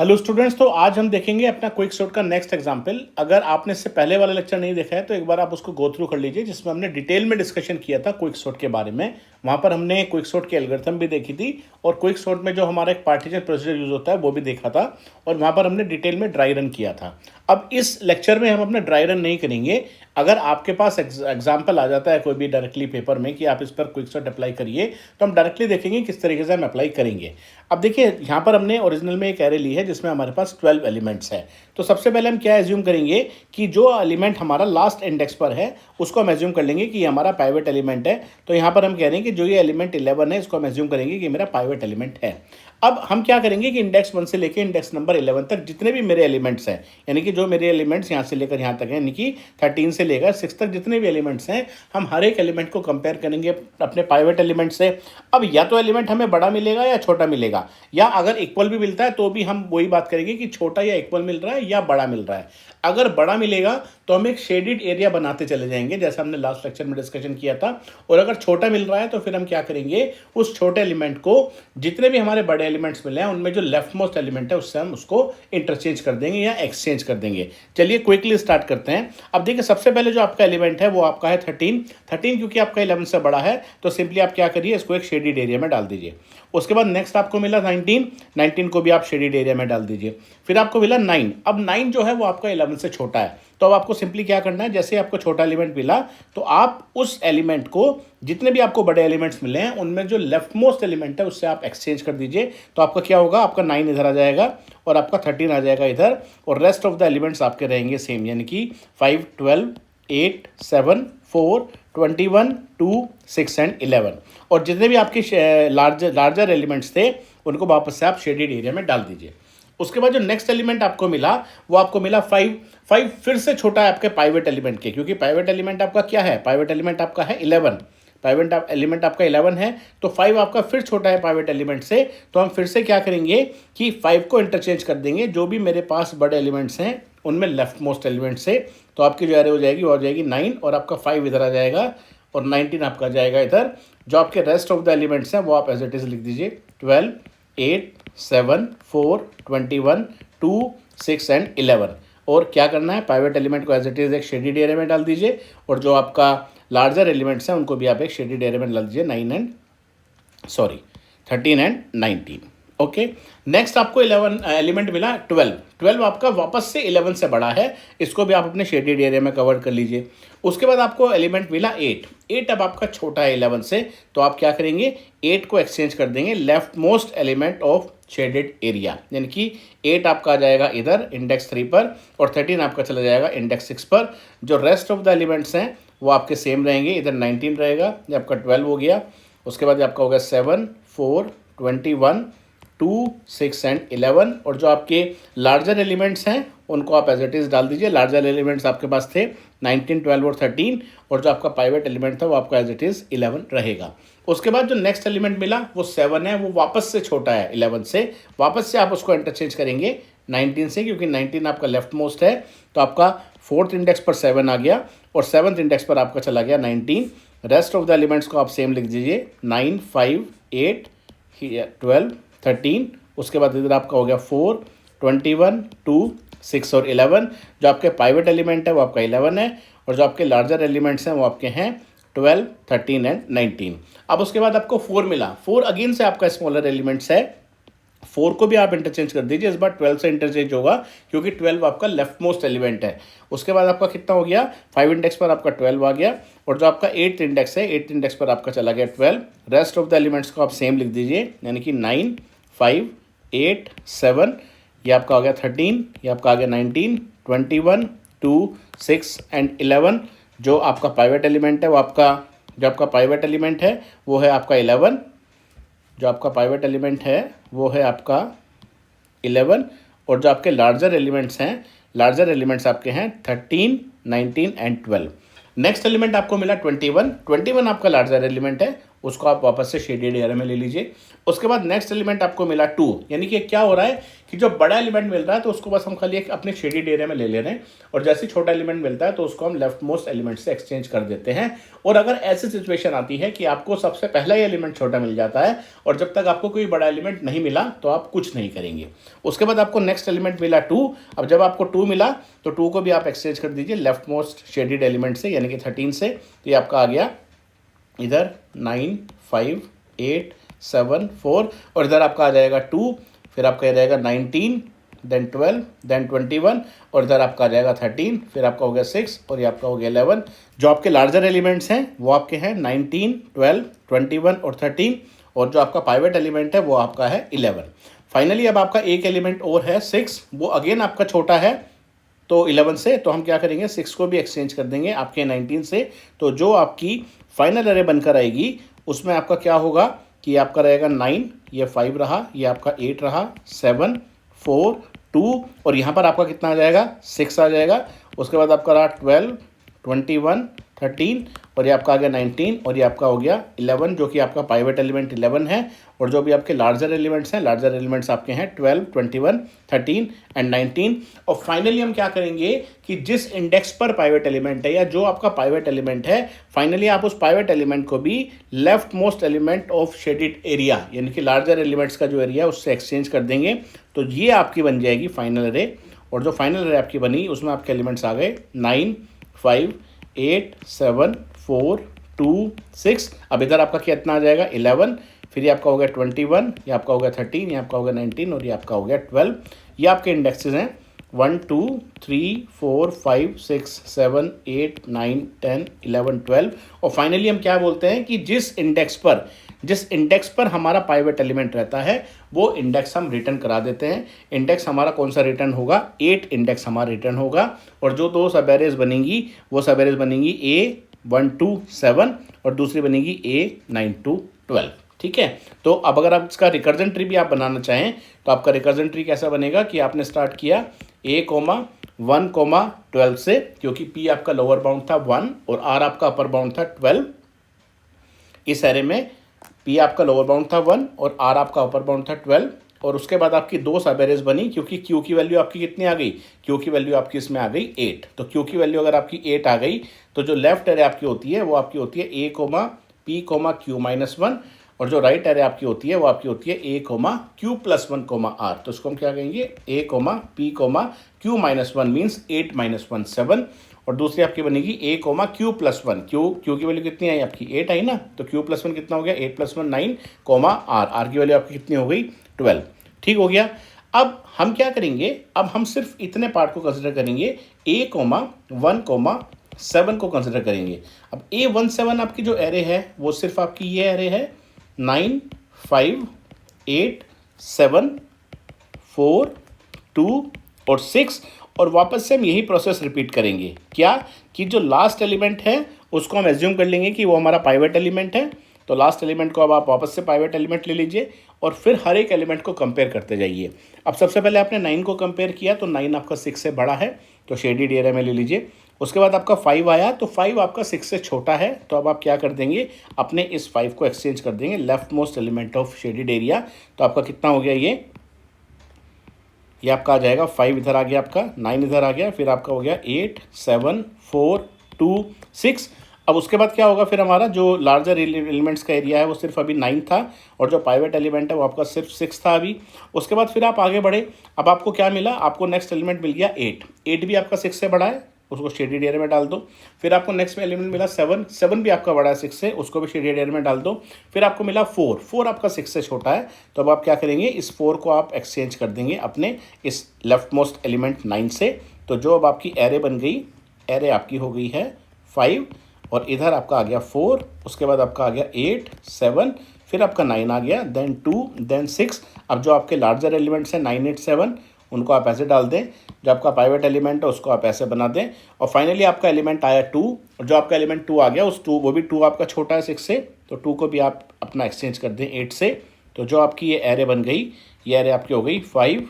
Hello students, तो आज हम देखेंगे अपना क्विक सॉर्ट का नेक्स्ट एग्जांपल। अगर आपने इससे पहले वाला लेक्चर नहीं देखा है तो एक बार आप उसको गो थ्रू कर लीजिए, जिसमें हमने डिटेल में डिस्कशन किया था क्विक सॉर्ट के बारे में। वहाँ पर हमने क्विक सॉर्ट की एल्गोरिथम भी देखी थी और क्विक सॉर्ट में जो हमारा एक पार्टीशन प्रोसीजर यूज होता है वो भी देखा था, और वहाँ पर हमने डिटेल में ड्राई रन किया था। अब इस लेक्चर में हम अपना ड्राई रन नहीं करेंगे। अगर आपके पास एग्जाम्पल आ जाता है कोई भी डायरेक्टली पेपर में कि आप इस पर क्विक सॉर्ट अप्लाई करिए, तो हम डायरेक्टली देखेंगे किस तरीके से हम अप्लाई करेंगे। अब देखिए, यहाँ पर हमने ओरिजिनल में एक एरे ली है जिसमें हमारे पास 12 एलिमेंट्स है। तो सबसे पहले हम क्या एज्यूम करेंगे कि जो एलिमेंट हमारा लास्ट इंडेक्स पर है उसको हम एज्यूम कर लेंगे कि ये हमारा पाइवेट एलिमेंट है। तो यहाँ पर हम कह रहे हैं कि जो ये एलिमेंट 11 है इसको हम एज्यूम करेंगे कि मेरा पाइवेट एलिमेंट है। अब हम क्या करेंगे कि इंडेक्स 1 से लेकर इंडेक्स नंबर 11 तक जितने भी मेरे एलिमेंट्स हैं, यानी कि जो मेरे एलिमेंट्स यहाँ से लेकर यहाँ तक हैं, यानी कि 13 से लेकर 6 तक जितने भी एलिमेंट्स हैं, हम हर एक एलिमेंट को कंपेयर करेंगे अपने पाइवेट एलिमेंट से। अब या तो एलिमेंट हमें बड़ा मिलेगा या छोटा मिलेगा, या अगर इक्वल भी मिलता है तो भी हम वही बात करेंगे कि छोटा या इक्वल मिल रहा है या बड़ा मिल रहा है। अगर बड़ा मिलेगा तो हम एक शेडेड एरिया बनाते चले जाएंगे, जैसा हमने लास्ट लेक्चर में डिस्कशन किया था। और अगर छोटा मिल रहा है तो फिर हम क्या करेंगे, उस छोटे एलिमेंट को जितने भी हमारे बड़े एलिमेंट्स मिले हैं उनमें जो लेफ्ट मोस्ट एलिमेंट है उससे हम उसको इंटरचेंज कर देंगे या एक्सचेंज कर देंगे। चलिए क्विकली स्टार्ट करते हैं। अब देखिए, सबसे पहले जो आपका एलिमेंट है वो आपका है 13 क्योंकि आपका 11 से बड़ा है, तो सिंपली आप क्या करिए, इसको एक शेडेड एरिया में डाल दीजिए। उसके बाद नेक्स्ट आपको मिला 19 को भी आप शेडेड एरिया में डाल दीजिए। फिर आपको मिला 9। अब 9 जो है वो आपका 11 से छोटा है, तो अब आपको सिंपली क्या करना है, जैसे आपको छोटा एलिमेंट मिला तो आप उस एलिमेंट को जितने भी आपको बड़े एलिमेंट्स मिले हैं उनमें जो लेफ्ट मोस्ट एलिमेंट है उससे आप एक्सचेंज कर दीजिए। तो आपका क्या होगा, आपका 9 इधर आ जाएगा और आपका 13 आ जाएगा इधर, और रेस्ट ऑफ द एलिमेंट्स आपके रहेंगे सेम, यानी कि 5, 12, 8, 7, 4, 21, 2, 6 एंड 11। और जितने भी आपके लार्जर एलिमेंट्स थे उनको वापस से आप शेडेड एरिया में डाल दीजिए। उसके बाद जो नेक्स्ट एलिमेंट आपको मिला वो आपको मिला 5 फिर से छोटा है आपके पाइवेट एलिमेंट के, क्योंकि पाइवेट एलिमेंट आपका क्या है, पाइवेट एलिमेंट आपका है 11। पाइवेट एलिमेंट आपका 11 है, तो 5 आपका फिर छोटा है पाइवेट एलिमेंट से। तो हम फिर से क्या करेंगे कि 5 को इंटरचेंज कर देंगे जो भी मेरे पास बड़े एलिमेंट्स हैं उनमें लेफ्ट मोस्ट एलिमेंट से। तो आपकी जो एरे हो जाएगी वो हो जाएगी 9, और आपका 5 इधर आ जाएगा और 19 आपका जाएगा इधर। जो आपके रेस्ट ऑफ द एलिमेंट्स हैं वो आप एज इट इज लिख दीजिए, 12, 8, 7, 4, 21, 2, 6 एंड 11। और क्या करना है, प्राइवेट एलिमेंट को एज इट इज एक शेडेड एरिया में डाल दीजिए, और जो आपका लार्जर एलिमेंट्स हैं उनको भी आप एक शेडेड एरिया में डाल दीजिए, 13 एंड 19। ओके, नेक्स्ट आपको 11 एलिमेंट मिला 12 आपका वापस से 11 से बड़ा है, इसको भी आप अपने शेडेड एरिया में कवर कर लीजिए। उसके बाद आपको एलिमेंट मिला 8 अब आपका छोटा है 11 से, तो आप क्या करेंगे, 8 को एक्सचेंज कर देंगे left most element of shaded area, यानी कि 8 आपका आ जाएगा इधर इंडेक्स 3 पर, और 13 आपका चला जाएगा इंडेक्स 6 पर। जो रेस्ट ऑफ द एलिमेंट्स हैं वो आपके सेम रहेंगे, इधर 19 रहेगा, ये आपका 12 हो गया। उसके बाद आपका हो गया 7, 4, 21, 2, 6 एंड 11। और जो आपके लार्जर एलिमेंट्स हैं उनको आप एज इट इज डाल दीजिए। लार्जर एलिमेंट्स आपके पास थे 19, 12 और 13, और जो आपका प्राइवेट एलिमेंट था वो आपका एज इट इज 11 रहेगा। उसके बाद जो नेक्स्ट एलिमेंट मिला वो 7 है, वो वापस से छोटा है 11 से, वापस से आप उसको इंटरचेंज करेंगे 19 से, क्योंकि 19 आपका लेफ्ट मोस्ट है। तो आपका 4th इंडेक्स पर 7 आ गया और 7th इंडेक्स पर आपका चला गया 19। रेस्ट ऑफ द एलिमेंट्स को आप सेम लिख दीजिए, 9, 5, 8, 12, 13। उसके बाद इधर आपका हो गया 4, 21, 2, 6 और 11। जो आपके प्राइवेट एलिमेंट है वो आपका 11 है, और जो आपके लार्जर एलिमेंट्स हैं वो आपके हैं 12, 13 एंड 19। अब उसके बाद आपको 4 मिला, 4 अगेन से आपका स्मॉलर एलिमेंट्स है, 4 को भी आप इंटरचेंज कर दीजिए। इस बार 12 से इंटरचेंज होगा क्योंकि 12 आपका लेफ्ट मोस्ट एलिमेंट है। उसके बाद आपका कितना हो गया, 5 इंडेक्स पर आपका 12 आ गया, और जो आपका 8th इंडेक्स है 8th इंडेक्स पर आपका चला गया 12। रेस्ट ऑफ द एलिमेंट्स को आप सेम लिख दीजिए, यानी कि 9, 5, 8, 7, ये आपका हो गया 13, ये आपका आ गया 19, 21, 2, 6 एंड 11। जो आपका प्राइवेट एलिमेंट है वो आपका जो आपका प्राइवेट एलिमेंट है वो है आपका 11, जो आपका प्राइवेट एलिमेंट है वो है आपका 11, और जो आपके लार्जर एलिमेंट्स हैं, लार्जर एलिमेंट्स आपके हैं 13, 19 एंड 12। नेक्स्ट एलिमेंट आपको मिला 21 आपका लार्जर एलिमेंट है, उसको आप वापस से शेडेड एरिया में ले लीजिए। उसके बाद नेक्स्ट एलिमेंट आपको मिला 2, यानी कि क्या हो रहा है कि जो बड़ा एलिमेंट मिल रहा है तो उसको बस हम खाली एक अपने शेडेड एरिया में ले ले रहे हैं, और जैसे छोटा एलिमेंट मिलता है तो उसको हम लेफ्ट मोस्ट एलिमेंट से एक्सचेंज कर देते हैं। और अगर ऐसी सिचुएशन आती है कि आपको सबसे पहला ही एलिमेंट छोटा मिल जाता है और जब तक आपको कोई बड़ा एलिमेंट नहीं मिला तो आप कुछ नहीं करेंगे। उसके बाद आपको नेक्स्ट एलिमेंट मिला 2। अब जब आपको 2 मिला तो 2 को भी आप एक्सचेंज कर दीजिए लेफ्ट मोस्ट शेडेड एलिमेंट से, यानी कि 13 से। तो ये आपका आ गया इधर 9 5 8 7 4, और इधर आपका आ जाएगा 2, फिर आपका ये रहेगा 19 देन 12 देन 21, और इधर आपका आ जाएगा 13, फिर आपका हो गया 6 और ये आपका हो गया 11। जो आपके लार्जर एलिमेंट्स हैं वो आपके हैं 19 12 21 और 13, और जो आपका पाइवेट एलिमेंट है वो आपका है 11। फाइनली अब आपका एक एलिमेंट और है 6, वो अगेन आपका छोटा है तो 11 से, तो हम क्या करेंगे 6 को भी एक्सचेंज कर देंगे आपके 19 से। तो जो आपकी फाइनल अरे बनकर आएगी उसमें आपका क्या होगा कि आपका रहेगा 9, ये 5 रहा, ये आपका 8 रहा, 7 4 2, और यहाँ पर आपका कितना आ जाएगा 6 आ जाएगा। उसके बाद आपका रहा 12 21 13, और ये आपका आ गया 19, और ये आपका हो गया 11, जो कि आपका पाइवेट एलिमेंट 11 है। और जो भी आपके लार्जर एलिमेंट्स हैं, लार्जर एलिमेंट्स आपके हैं 12 21 13 एंड 19। और फाइनली हम क्या करेंगे कि जिस इंडेक्स पर पाइवेट एलिमेंट है या जो आपका पाइवेट एलिमेंट है, फाइनली आप उस पाइवेट एलिमेंट को भी left most element of shaded area, यानी कि लार्जर एलिमेंट्स का जो एरिया है उससे एक्सचेंज कर देंगे। तो ये आपकी बन जाएगी फाइनल अरे। और जो फाइनल अरे आपकी बनी उसमें आपके एलिमेंट्स आ गए 9 5 8 7 4 2 6। अब इधर आपका कितना आ जाएगा 11, फिर ये आपका हो गया 21, ये आपका हो गया 13, ये आपका हो गया 19, और ये आपका हो गया 12। ये आपके इंडेक्सेस हैं 1 2 3 4 5 6 7 8 9 10 11 12। और फाइनली हम क्या बोलते हैं कि जिस इंडेक्स पर हमारा पाइवेट एलिमेंट रहता है वो इंडेक्स हम रिटर्न करा देते हैं। इंडेक्स हमारा कौन सा रिटर्न होगा, 8 इंडेक्स हमारा रिटर्न होगा। और जो दो सब एरेज बनेंगी वो सब एरेज बनेंगी A1 to 7 और दूसरी बनेगी A9 to 12। ठीक है, तो अब अगर आप इसका रिकर्जन ट्री भी आप बनाना चाहें तो आपका रिकर्जन ट्री कैसा बनेगा कि आपने स्टार्ट किया A1 12 से, क्योंकि P आपका लोअर बाउंड था 1 और R आपका अपर बाउंड था 12। इस एरे में P आपका लोअर बाउंड था 1 और R आपका अपर बाउंड था 12। और उसके बाद आपकी दो सब एरेज बनी, क्योंकि Q की वैल्यू आपकी कितनी आ गई, Q की वैल्यू आपकी इसमें आ गई 8। तो Q की वैल्यू अगर आपकी 8 आ गई तो जो लेफ्ट एरे आपकी होती है वो आपकी होती है A, P, Q-1, और जो राइट एरे आपकी होती है वो आपकी होती है A, Q+1, R। तो इसको हम क्या कहेंगे A, P, Q-1 मीन्स 8 - 1 7। और दूसरी आपकी बनेगी A, Q+1, Q की वैल्यू कितनी आई आपकी 8 आई ना, तो Q+1 कितना हो गया 8 + 1 9, R की वैल्यू आपकी कितनी हो गई 12। ठीक हो गया। अब हम क्या करेंगे, अब हम सिर्फ इतने पार्ट को कंसिडर करेंगे, A, 1, 7 को कंसिडर करेंगे। अब A17 आपकी जो एरे है वो सिर्फ आपकी ये एरे है 9 5 8 7 4 2 और 6। और वापस से हम यही प्रोसेस रिपीट करेंगे, क्या कि जो लास्ट एलिमेंट है उसको हम एज्यूम कर लेंगे कि वो हमारा पाइवेट एलिमेंट है। तो लास्ट एलिमेंट को अब आप वापस से पाइवेट एलिमेंट ले लीजिए और फिर हर एक एलिमेंट को कंपेयर करते जाइए। अब सबसे पहले आपने 9 को कंपेयर किया तो 9 आपका 6 से बड़ा है, तो शेडेड एरिया में ले लीजिए। उसके बाद आपका 5 आया तो 5 आपका 6 से छोटा है, तो अब आप क्या कर देंगे अपने इस 5 को एक्सचेंज कर देंगे left most element of shaded area. तो आपका कितना हो गया ये आपका आ जाएगा 5 इधर आ गया, आपका 9 इधर आ गया, फिर आपका हो गया 8 7 4 2 6। अब उसके बाद क्या होगा, फिर हमारा जो लार्जर एलिमेंट्स का एरिया है वो सिर्फ अभी 9 था और जो पाइवेट एलिमेंट है वो आपका सिर्फ 6 था अभी। उसके बाद फिर आप आगे बढ़े, अब आपको क्या मिला, आपको नेक्स्ट एलिमेंट मिल गया 8 भी आपका 6 से बड़ा है, उसको शेडेड एरिया में डाल दो। फिर आपको नेक्स्ट में एलिमेंट मिला 7 भी आपका बड़ा है 6 से, उसको भी शेडेड एरिया में डाल दो। फिर आपको मिला 4 आपका 6 से छोटा है, तो अब आप क्या करेंगे इस 4 को आप एक्सचेंज कर देंगे अपने इस लेफ्ट मोस्ट एलिमेंट 9 से। तो जो अब आपकी एरे बन गई, एरे आपकी हो गई है 5 और इधर आपका आ गया 4, उसके बाद आपका आ गया 8 7, फिर आपका 9 आ गया, देन 2 देन 6। अब जो आपके लार्जर एलिमेंट्स हैं 9 8 7 उनको आप ऐसे डाल दें, जो आपका प्राइवेट एलिमेंट है उसको आप ऐसे बना दें। और फाइनली आपका एलिमेंट आया 2, और जो आपका एलिमेंट 2 आ गया उस 2 वो भी 2 आपका छोटा है 6 से, तो 2 को भी आप अपना एक्सचेंज कर दें 8 से। तो जो आपकी ये एरे बन गई, ये एरे आपकी हो गई 5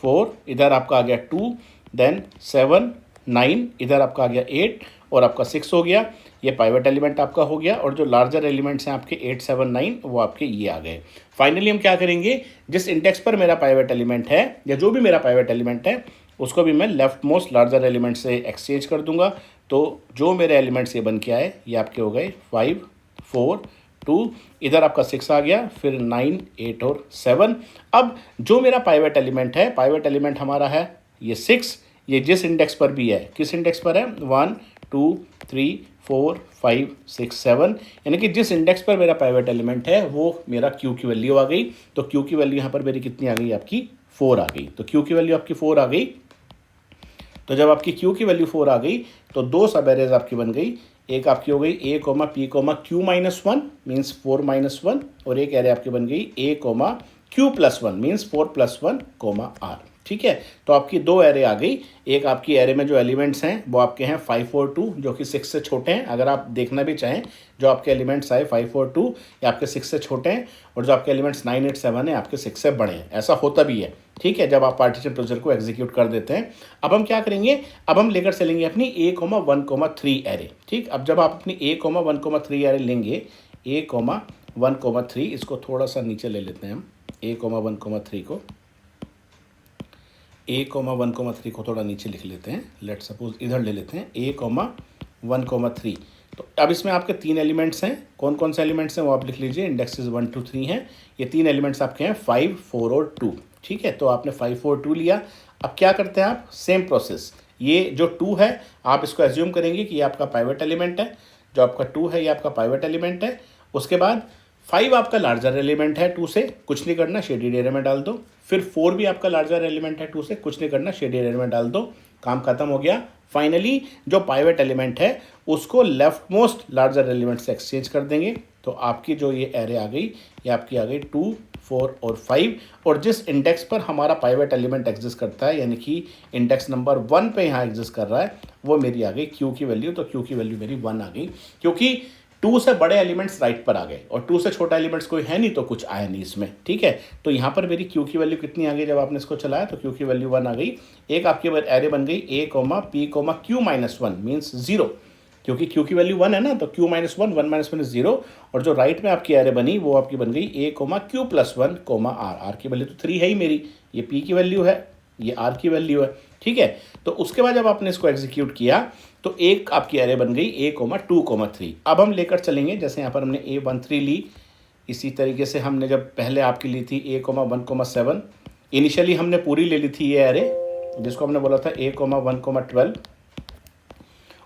4, इधर आपका आ गया 2 देन 7 9, इधर आपका आ गया 8 और आपका 6 हो गया। ये पाइवेट एलिमेंट आपका हो गया, और जो लार्जर एलिमेंट्स हैं आपके 8, 7, 9 वो आपके ये आ गए। फाइनली हम क्या करेंगे, जिस इंडेक्स पर मेरा पाइवेट एलिमेंट है या जो भी मेरा पाइवेट एलिमेंट है उसको भी मैं लेफ्ट मोस्ट लार्जर एलिमेंट से एक्सचेंज कर दूंगा। तो जो मेरे एलिमेंट्स ये बन के आए ये आपके हो गए 5, 4, 2, इधर आपका 6 आ गया, फिर 9, 8 और 7। अब जो मेरा पाइवेट एलिमेंट है, पाइवेट एलिमेंट हमारा है ये 6, ये जिस इंडेक्स पर भी है, किस इंडेक्स पर है 1, 2, 3, 4, 5, 6, 7, यानी कि जिस इंडेक्स पर मेरा पाइवेट एलिमेंट है वो मेरा क्यू की वैल्यू आ गई। तो क्यू की वैल्यू यहाँ पर मेरी कितनी आ गई, आपकी 4 आ गई। तो क्यू की वैल्यू आपकी 4 आ गई। तो जब आपकी क्यू की वैल्यू 4 आ गई तो दो सब एरेज आपकी बन गई, एक आपकी हो गई A comma P comma Q -1 means 4 -1, और एक एरे आपकी बन गई A comma Q +1 means 4 +1 comma R. ठीक है, तो आपकी दो एरे आ गई। एक आपकी एरे में जो एलिमेंट्स हैं वो आपके हैं 5 और 2 जो कि 6 से छोटे हैं। अगर आप देखना भी चाहें जो आपके एलिमेंट्स आए 5 और 2 ये आपके 6 से छोटे हैं, और जो आपके एलिमेंट्स 9, 8, 7 है आपके 6 से बड़े हैं। ऐसा होता भी है, ठीक है, जब आप पार्टीशन प्रोसीजर को एग्जीक्यूट कर देते हैं। अब हम क्या करेंगे, अब हम लेकर चलेंगे अपनी A,1,3 एरे। ठीक, अब जब आप अपनी A,1,3 एरे लेंगे, A,1,3 इसको थोड़ा सा नीचे ले लेते हैं हम, A,1,3 को, A,1,3 को थोड़ा नीचे लिख लेते हैं। लेट सपोज इधर ले लेते हैं A,1,3। तो अब इसमें आपके 3 एलिमेंट्स हैं। कौन कौन से एलिमेंट्स हैं वो आप लिख लीजिए, इंडेक्सेस 1, 2, 3 हैं। ये 3 एलिमेंट्स आपके हैं 5, 4 और 2। ठीक है, तो आपने 5, 4, 2 लिया। अब क्या करते हैं आप, सेम प्रोसेस, ये जो 2 है आप इसको एज्यूम करेंगे कि ये आपका पाइवेट एलिमेंट है। जो आपका 2 है ये आपका पाइवेट एलिमेंट है। उसके बाद 5 आपका लार्जर एलिमेंट है 2 से, कुछ नहीं करना, शेडेड एरिया में डाल दो। फिर 4 भी आपका लार्जर एलिमेंट है 2 से, कुछ नहीं करना, शेडेड एरिया में डाल दो। काम खत्म हो गया। फाइनली जो पाइवेट एलिमेंट है उसको लेफ्ट मोस्ट लार्जर एलिमेंट से एक्सचेंज कर देंगे। तो आपकी जो ये एरे आ गई ये आपकी आ गई 2, 4 और 5, और जिस इंडेक्स पर हमारा पाइवेट एलिमेंट एग्जिस्ट करता है यानी कि इंडेक्स नंबर 1 पे यहाँ एग्जिस्ट कर रहा है वो मेरी आ गई क्यू की वैल्यू। तो क्यू की वैल्यू मेरी 1 आ गई, क्योंकि 2 से बड़े एलिमेंट्स राइट पर आ गए और 2 से छोटा एलिमेंट्स कोई है नहीं तो कुछ आया नहीं इसमें। ठीक है, तो यहाँ पर मेरी क्यू की वैल्यू कितनी आ गई, जब आपने इसको चलाया तो क्यू की वैल्यू 1 आ गई। एक आपकी एरे बन गई A, P, Q -1 मीन्स 0, क्योंकि क्यू की वैल्यू 1 है ना, तो Q -1, 1 -1 इज 0। और जो राइट में आपकी एरे बनी वो आपकी बन गई A, Q +1, R की वैल्यू तो 3 है ही मेरी, ये P की वैल्यू है, ये R की वैल्यू है। ठीक है, तो उसके बाद जब आपने इसको एग्जीक्यूट किया तो एक आपकी एरे बन गई A,2,3। अब हम लेकर चलेंगे, जैसे यहाँ पर हमने A13 ली, इसी तरीके से हमने जब पहले आपकी ली थी A,1,7, इनिशियली हमने पूरी ले ली थी ये एरे जिसको हमने बोला था A,1,12।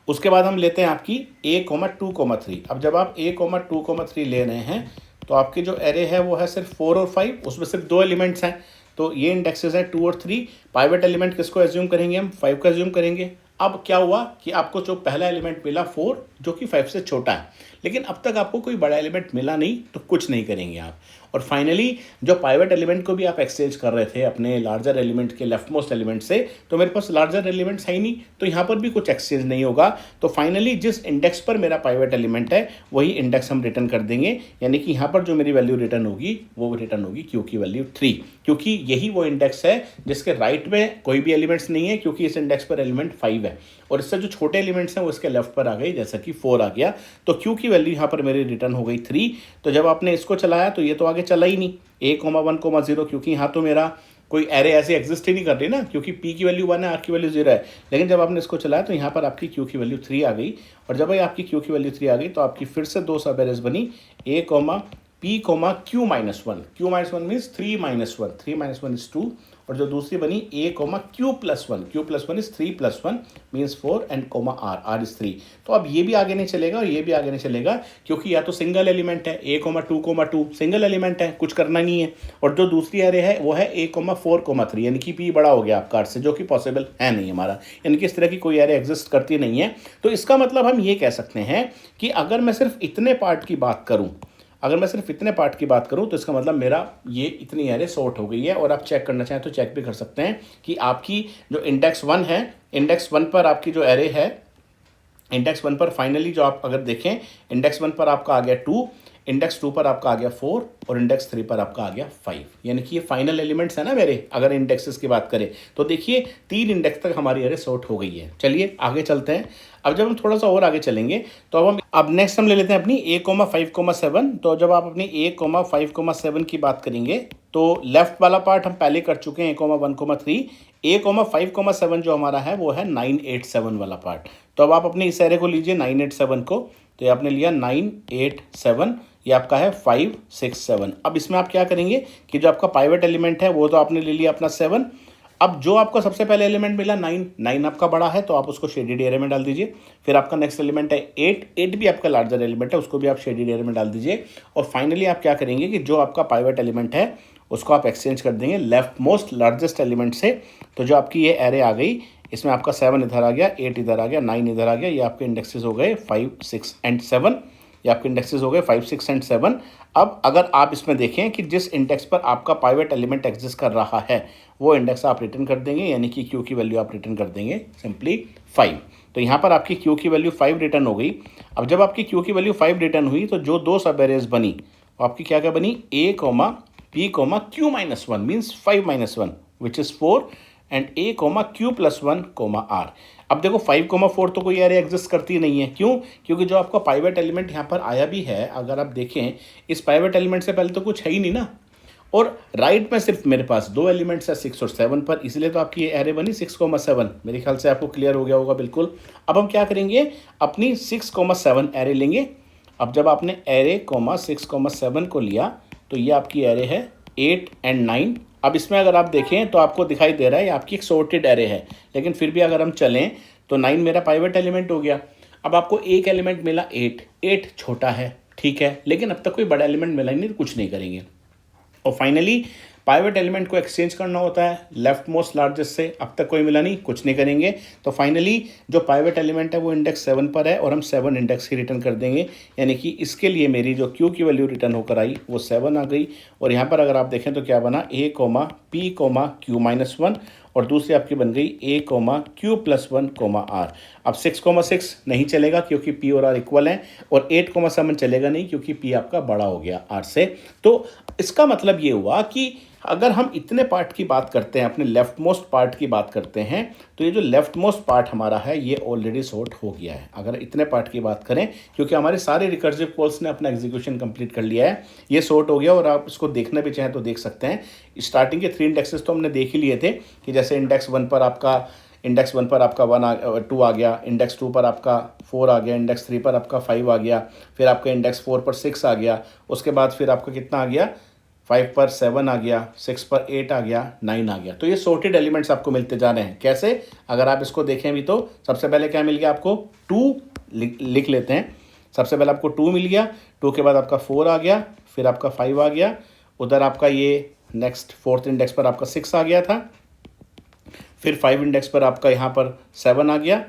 उसके बाद हम लेते हैं आपकी A,2,3। अब जब आप A,2,3 ले रहे हैं तो आपकी जो एरे है वो है सिर्फ 4 और 5, उसमें सिर्फ 2 एलिमेंट्स हैं। तो ये इंडेक्सेस हैं 2 और 3। पाइवेट एलिमेंट किसको एज्यूम करेंगे हम, 5 का एज्यूम करेंगे। अब क्या हुआ कि आपको जो पहला एलिमेंट मिला 4 जो कि 5 से छोटा है, लेकिन अब तक आपको कोई बड़ा एलिमेंट मिला नहीं तो कुछ नहीं करेंगे आप। और फाइनली जो पाइवेट एलिमेंट को भी आप एक्सचेंज कर रहे थे अपने लार्जर एलिमेंट के लेफ्ट मोस्ट एलिमेंट से, तो मेरे पास लार्जर एलिमेंट्स है ही नहीं, तो यहाँ पर भी कुछ एक्सचेंज नहीं होगा। तो फाइनली जिस इंडेक्स पर मेरा पाइवेट एलिमेंट है वही इंडेक्स हम रिटर्न कर देंगे, यानी कि यहाँ पर जो मेरी वैल्यू रिटर्न होगी वो रिटर्न होगी क्यू की वैल्यू 3, क्योंकि यही वो इंडेक्स है जिसके राइट में कोई भी एलिमेंट्स नहीं है, क्योंकि इस इंडेक्स पर एलिमेंट 5 है और इससे जो छोटे एलिमेंट्स हैं वो इसके लेफ्ट पर आ गई, जैसा कि 4 आ गया। तो क्यू की वैल्यू यहाँ पर मेरी रिटर्न हो गई 3। तो जब आपने इसको चलाया तो ये तो आगे चला ही नहीं A,1,0, क्योंकि यहाँ तो मेरा कोई एरे ऐसे एग्जिस्ट ही नहीं कर रही ना, क्योंकि P की वैल्यू 1 है, R की वैल्यू 0 है। लेकिन जब आपने इसको चलाया तो यहाँ पर आपकी Q की वैल्यू 3 आ गई, और जब आपकी Q की वैल्यू 3 आ गई तो आपकी फिर से दो सब एरेज बनी A, P, Q -1। Q -1 means 3 -1, 3 -1 is 2। और जो दूसरी बनी A, Q +1, Q +1 is 3 + 1 means 4 and R is 3। तो अब ये भी आगे नहीं चलेगा और ये भी आगे नहीं चलेगा, क्योंकि या तो सिंगल एलिमेंट है A,2,2 सिंगल एलिमेंट है, कुछ करना नहीं है। और जो दूसरी एरे है वो है A,4,3, यानी कि P बड़ा हो गया आपका R से, जो कि पॉसिबल है नहीं हमारा, यानी कि इस तरह की कोई एरे एग्जिस्ट करती नहीं है। तो इसका मतलब हम ये कह सकते हैं कि अगर मैं सिर्फ इतने पार्ट की बात करूँ तो इसका मतलब मेरा ये इतनी एरे सॉर्ट हो गई है। और आप चेक करना चाहें तो चेक भी कर सकते हैं कि आपकी जो इंडेक्स 1 है, इंडेक्स 1 पर आपकी जो एरे है, इंडेक्स 1 पर फाइनली जो आप अगर देखें, इंडेक्स 1 पर आपका आ गया 2, इंडेक्स 2 पर आपका आ गया 4 और इंडेक्स 3 पर आपका आ गया 5, यानी कि ये फाइनल एलिमेंट्स है ना मेरे। अगर इंडेक्सेस की बात करें तो देखिए 3 इंडेक्स तक हमारी एरे सॉर्ट हो गई है। चलिए आगे चलते हैं। अब जब हम थोड़ा सा और आगे चलेंगे तो अब नेक्स्ट हम ले लेते हैं अपनी a,5,7। तो जब आप अपनी a,5,7 की बात करेंगे तो लेफ्ट वाला पार्ट हम पहले कर चुके हैं a,1,3। a,5,7 जो हमारा है वो है 987 वाला पार्ट। तो अब आप अपनी इस एरे को लीजिए 987 को, तो ये आपने लिया 987, ये आपका है 567। अब इसमें आप क्या करेंगे कि जो आपका पाइवट एलिमेंट है वो तो आपने ले लिया अपना 7। अब जो आपको सबसे पहले एलिमेंट मिला 9 आपका बड़ा है तो आप उसको शेडेड एरिया में डाल दीजिए। फिर आपका नेक्स्ट एलिमेंट है 8 भी आपका लार्जर एलिमेंट है, उसको भी आप शेडेड एरिया में डाल दीजिए। और फाइनली आप क्या करेंगे कि जो आपका पाइवट एलिमेंट है उसको आप एक्सचेंज कर देंगे लेफ्ट मोस्ट लार्जेस्ट एलिमेंट से। तो जो आपकी ये एरे आ गई, इसमें आपका 7 इधर आ गया, 8 इधर आ गया, 9 इधर आ गया, ये आपके इंडेक्सेस हो गए 5, 6 एंड 7। ये आपके इंडेक्सेस हो गए 5, 6 एंड 7। अब अगर आप इसमें देखें कि जिस इंडेक्स पर आपका पाइवट एलिमेंट एग्जिस्ट कर रहा है वो इंडेक्स आप रिटर्न कर देंगे, यानी कि क्यू की वैल्यू आप रिटर्न कर देंगे सिंपली 5। तो यहाँ पर आपकी क्यू की वैल्यू 5 रिटर्न हो गई। अब जब आपकी क्यू की वैल्यू 5 रिटर्न हुई तो जो दो सब एरेज बनी वो आपकी क्या क्या बनी, a,p,q-1 means 5-1 which is 4 and a,q+1, r। अब देखो 5,4 तो कोई एरे एग्जिस्ट करती नहीं है। क्यों? क्योंकि जो आपका पाइवट एलिमेंट यहाँ पर आया भी है, अगर आप देखें इस पाइवट एलिमेंट से पहले तो कुछ है ही नहीं ना। और राइट में सिर्फ मेरे पास 2 एलिमेंट्स है 6 और 7 पर, इसलिए तो आपकी ये एरे बनी 6,7। मेरे ख्याल से आपको क्लियर हो गया होगा बिल्कुल। अब हम क्या करेंगे, अपनी 6,7 एरे लेंगे। अब जब आपने एरे 6,7 को लिया तो ये आपकी एरे है 8 एंड 9। अब इसमें अगर आप देखें तो आपको दिखाई दे रहा है आपकी एक सॉर्टेड एरे है, लेकिन फिर भी अगर हम चलें तो 9 मेरा पाइवट एलिमेंट हो गया। अब आपको एक एलिमेंट मिला 8 छोटा है, ठीक है, लेकिन अब तक कोई बड़ा एलिमेंट मिला ही नहीं, तो कुछ नहीं करेंगे। और फाइनली पाइवट एलिमेंट को एक्सचेंज करना होता है लेफ्ट मोस्ट लार्जेस्ट से। अब तक कोई मिला नहीं, कुछ नहीं करेंगे। तो फाइनली जो पाइवट एलिमेंट है वो इंडेक्स 7 पर है और हम 7 इंडेक्स ही रिटर्न कर देंगे, यानी कि इसके लिए मेरी जो क्यू की वैल्यू रिटर्न होकर आई वो 7 आ गई। और यहाँ पर अगर आप देखें तो क्या बना, a,p,q-1 और दूसरी आपकी बन गई a,q+1, r। अब 6,6 नहीं चलेगा क्योंकि p और r इक्वल हैं, और 8,7 चलेगा नहीं क्योंकि p आपका बड़ा हो गया r से। तो इसका मतलब ये हुआ कि अगर हम इतने पार्ट की बात करते हैं, अपने लेफ्ट मोस्ट पार्ट की बात करते हैं, तो ये जो लेफ्ट मोस्ट पार्ट हमारा है ये ऑलरेडी सॉर्ट हो गया है। अगर इतने पार्ट की बात करें, क्योंकि हमारे सारे रिकर्सिव कॉल्स ने अपना एग्जीक्यूशन कंप्लीट कर लिया है, ये सॉर्ट हो गया। और आप इसको देखना भी चाहें तो देख सकते हैं। स्टार्टिंग के 3 इंडेक्सेस तो हमने देख ही लिए थे कि जैसे इंडेक्स 1 पर आपका 2 आ गया, इंडेक्स 2 पर आपका 4 आ गया, इंडेक्स 3 पर आपका 5 आ गया, फिर आपका इंडेक्स 4 पर 6 आ गया, उसके बाद फिर आपका कितना आ गया, 5 पर 7 आ गया, 6 पर 8 आ गया, 9 आ गया। तो ये सॉर्टेड एलिमेंट्स आपको मिलते जा रहे हैं। कैसे? अगर आप इसको देखें भी तो सबसे पहले क्या मिल गया आपको, 2 लिख लेते हैं। सबसे पहले आपको 2 मिल गया, 2 के बाद आपका 4 आ गया, फिर आपका 5 आ गया, उधर आपका ये नेक्स्ट 4th इंडेक्स पर आपका 6 आ गया था, फिर 5 इंडेक्स पर आपका यहाँ पर 7 आ गया,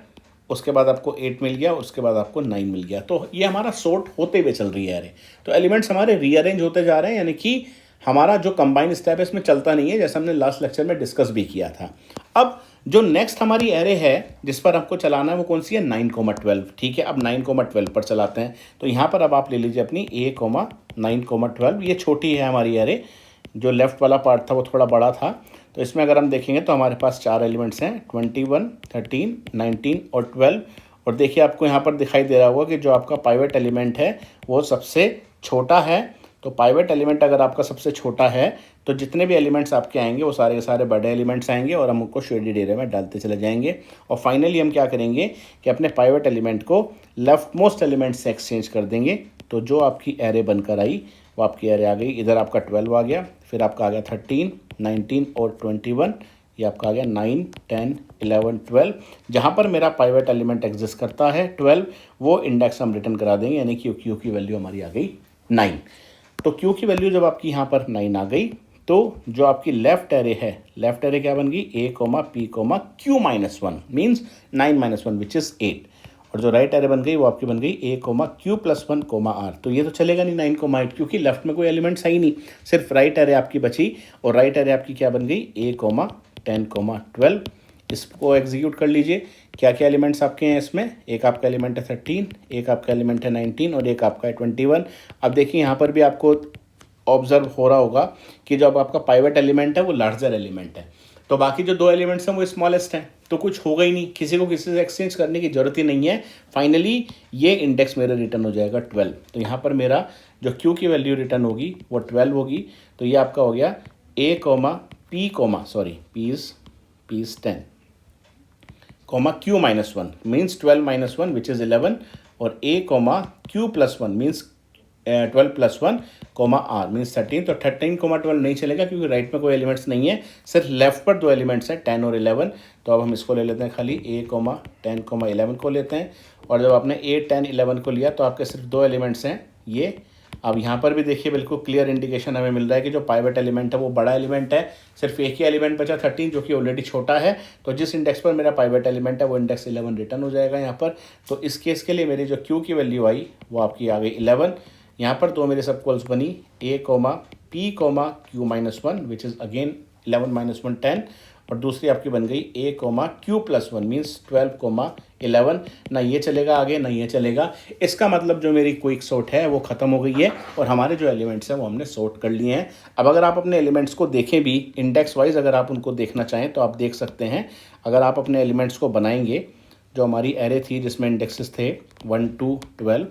उसके बाद आपको 8 मिल गया, उसके बाद आपको 9 मिल गया। तो ये हमारा सॉर्ट होते हुए चल रही है एरे। तो एलिमेंट्स हमारे रीअरेंज होते जा रहे हैं, यानी कि हमारा जो कंबाइन स्टेप है इसमें चलता नहीं है, जैसा हमने लास्ट लेक्चर में डिस्कस भी किया था। अब जो नेक्स्ट हमारी एरे है जिस पर हमको चलाना है वो कौन सी है, 9,12। ठीक है, अब 9,12 पर चलाते हैं। तो यहाँ पर अब आप ले लीजिए अपनी a,9,12। ये छोटी है हमारी एरे, जो लेफ्ट वाला पार्ट था वो थोड़ा बड़ा था। तो इसमें अगर हम देखेंगे तो हमारे पास 4 एलिमेंट्स हैं, 21, 13, 19 और 12। और देखिए आपको यहाँ पर दिखाई दे रहा होगा कि जो आपका पाइवट एलिमेंट है वो सबसे छोटा है। तो पाइवट एलिमेंट अगर आपका सबसे छोटा है तो जितने भी एलिमेंट्स आपके आएंगे वो सारे के सारे बड़े एलिमेंट्स आएंगे और हम उनको शेडेड एरिया में डालते चले जाएंगे। और फाइनली हम क्या करेंगे कि अपने पाइवट एलिमेंट को लेफ्ट मोस्ट एलिमेंट से एक्सचेंज कर देंगे। तो जो आपकी एरे बनकर आई वो आपकी एरे आ गई। इधर आपका 12 आ गया, फिर आपका आ गया 13, 19 और 21। ये आपका आ गया 9, 10, 11, 12। जहाँ पर मेरा पाइवट एलिमेंट एग्जिस्ट करता है 12, वो इंडेक्स हम रिटर्न करा देंगे, यानी कि क्यू की वैल्यू हमारी आ गई 9। तो क्यू की वैल्यू जब आपकी यहाँ पर 9 आ गई तो जो आपकी लेफ्ट एरे है, लेफ्ट एरे क्या बन गई, a,p,q-1 मीन्स 9-1 विच इज़ 8। और जो राइट एरे बन गई वो आपकी बन गई a,q+1, r। तो ये तो चलेगा नहीं 9,8, क्योंकि लेफ्ट में कोई एलिमेंट्स है ही नहीं, सिर्फ राइट एरे आपकी बची। और राइट एरे आपकी क्या बन गई, a,10,12। इसको एग्जीक्यूट कर लीजिए। क्या क्या एलिमेंट्स आपके हैं इसमें, एक आपका एलिमेंट है 13, एक आपका एलिमेंट है 19 और एक आपका है 21। अब देखिए यहाँ पर भी आपको ऑब्जर्व हो रहा होगा कि जो अब आपका पाइवट एलिमेंट है वो लार्जर एलिमेंट है, तो बाकी जो दो एलिमेंट्स हैं वो स्मॉलेस्ट हैं, तो कुछ होगा ही नहीं, किसी को किसी से एक्सचेंज करने की जरूरत ही नहीं है। फाइनली ये इंडेक्स मेरा रिटर्न हो जाएगा 12। तो यहाँ पर मेरा जो क्यू की वैल्यू रिटर्न होगी वो 12 होगी। तो ये आपका हो गया A comma P comma sorry P is 10 comma Q minus 1 means 12 minus 1 which is 11 और A comma Q plus 1 means 12 plus 1 comma R means 13। तो 13 कोमा 12 नहीं चलेगा क्योंकि राइट में कोई एलिमेंट्स नहीं है, सिर्फ लेफ्ट पर दो एलिमेंट्स हैं 10 और 11। तो अब हम इसको ले लेते हैं खाली ए कोमा 10 कोमा 11 को लेते हैं, और जब आपने ए 10 11 को लिया तो आपके सिर्फ दो एलिमेंट्स हैं ये। अब यहाँ पर भी देखिए बिल्कुल क्लियर इंडिकेशन हमें मिल रहा है कि जो पाइवट एलिमेंट है वो बड़ा एलिमेंट है, सिर्फ एक ही एलिमेंट बचा 13 जो कि ऑलरेडी छोटा है। तो जिस इंडेक्स पर मेरा पाइवट एलिमेंट है वो इंडेक्स 11 रिटर्न हो जाएगा यहाँ पर। तो इस केस के लिए मेरी जो क्यू की वैल्यू आई वो आपकी आ गई 11। यहाँ पर दो मेरे सबकॉल्स बनी A comma P comma Q minus 1 which is again 11 minus 1 10, और दूसरी आपकी बन गई A comma Q plus 1 means 12 comma 11। ना ये चलेगा आगे ना ये चलेगा, इसका मतलब जो मेरी क्विक सॉर्ट है वो ख़त्म हो गई है और हमारे जो एलिमेंट्स हैं वो हमने सॉर्ट कर लिए हैं। अब अगर आप अपने एलिमेंट्स को देखें भी इंडेक्स वाइज, अगर आप उनको देखना चाहें तो आप देख सकते हैं। अगर आप अपने एलिमेंट्स को बनाएंगे, जो हमारी एरे थी जिसमें इंडेक्सेस थे 1 to 12,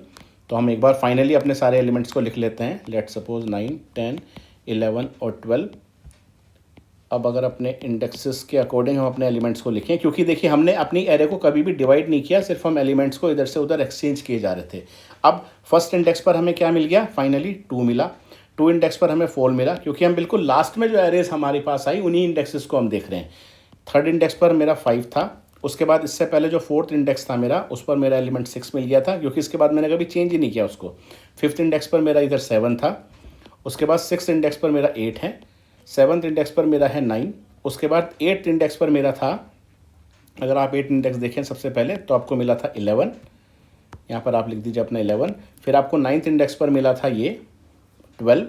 तो हम एक बार फाइनली अपने सारे एलिमेंट्स को लिख लेते हैं। लेट सपोज 9 10 11 और 12। अब अगर अपने इंडेक्सेस के अकॉर्डिंग हम अपने एलिमेंट्स को लिखें, क्योंकि देखिए हमने अपनी एरे को कभी भी डिवाइड नहीं किया, सिर्फ हम एलिमेंट्स को इधर से उधर एक्सचेंज किए जा रहे थे। अब फर्स्ट इंडेक्स पर हमें क्या मिल गया, फाइनली 2 मिला। 2 इंडेक्स पर हमें 4 मिला, क्योंकि हम बिल्कुल लास्ट में जो एरेज हमारे पास आई उन्हीं इंडेक्सेस को हम देख रहे हैं। थर्ड इंडेक्स पर मेरा 5 था, उसके बाद इससे पहले जो फोर्थ इंडेक्स था मेरा उस पर मेरा एलिमेंट 6 मिल गया था, क्योंकि इसके बाद मैंने कभी चेंज ही नहीं किया उसको। फिफ्थ इंडेक्स पर मेरा इधर 7 था, उसके बाद सिक्स इंडेक्स पर मेरा 8 है, सेवन्थ इंडेक्स पर मेरा है 9, उसके बाद 8th इंडेक्स पर मेरा था, अगर आप 8 इंडेक्स देखें सबसे पहले तो आपको मिला था 11, यहाँ पर आप लिख दीजिए अपना 11। फिर आपको 9th इंडेक्स पर मिला था ये 12,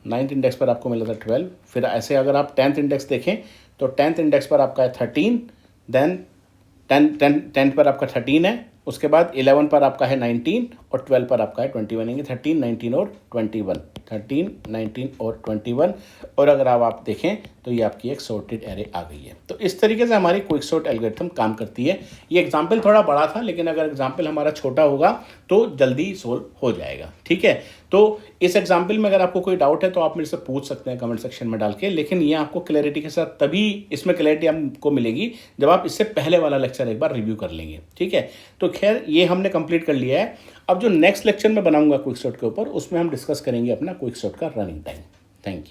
9th इंडेक्स पर आपको मिला था 12। फिर ऐसे अगर आप 10th इंडेक्स देखें तो 10th इंडेक्स पर आपका है 13, देन 10 पर आपका 13 है, उसके बाद 11 पर आपका है 19 और 12 पर आपका है 21, यानी 13 19 और 21, 13 19 और 21। और अगर आप देखें तो ये आपकी एक सॉर्टेड एरे आ गई है। तो इस तरीके से हमारी क्विक सॉर्ट एल्गोरिथम काम करती है। ये एग्जाम्पल थोड़ा बड़ा था, लेकिन अगर एग्जाम्पल हमारा छोटा होगा तो जल्दी सोल्व हो जाएगा। ठीक है, तो इस एग्जाम्पल में अगर आपको कोई डाउट है तो आप मेरे से पूछ सकते हैं कमेंट सेक्शन में डाल के, लेकिन ये आपको क्लैरिटी के साथ तभी इसमें क्लैरिटी आपको मिलेगी जब आप इससे पहले वाला लेक्चर एक बार रिव्यू कर लेंगे। ठीक है, तो खैर ये हमने कंप्लीट कर लिया है। अब जो नेक्स्ट लेक्चर में बनाऊंगा क्विक सॉर्ट के ऊपर, उसमें हम डिस्कस करेंगे अपना क्विक सॉर्ट का रनिंग टाइम। Thank you.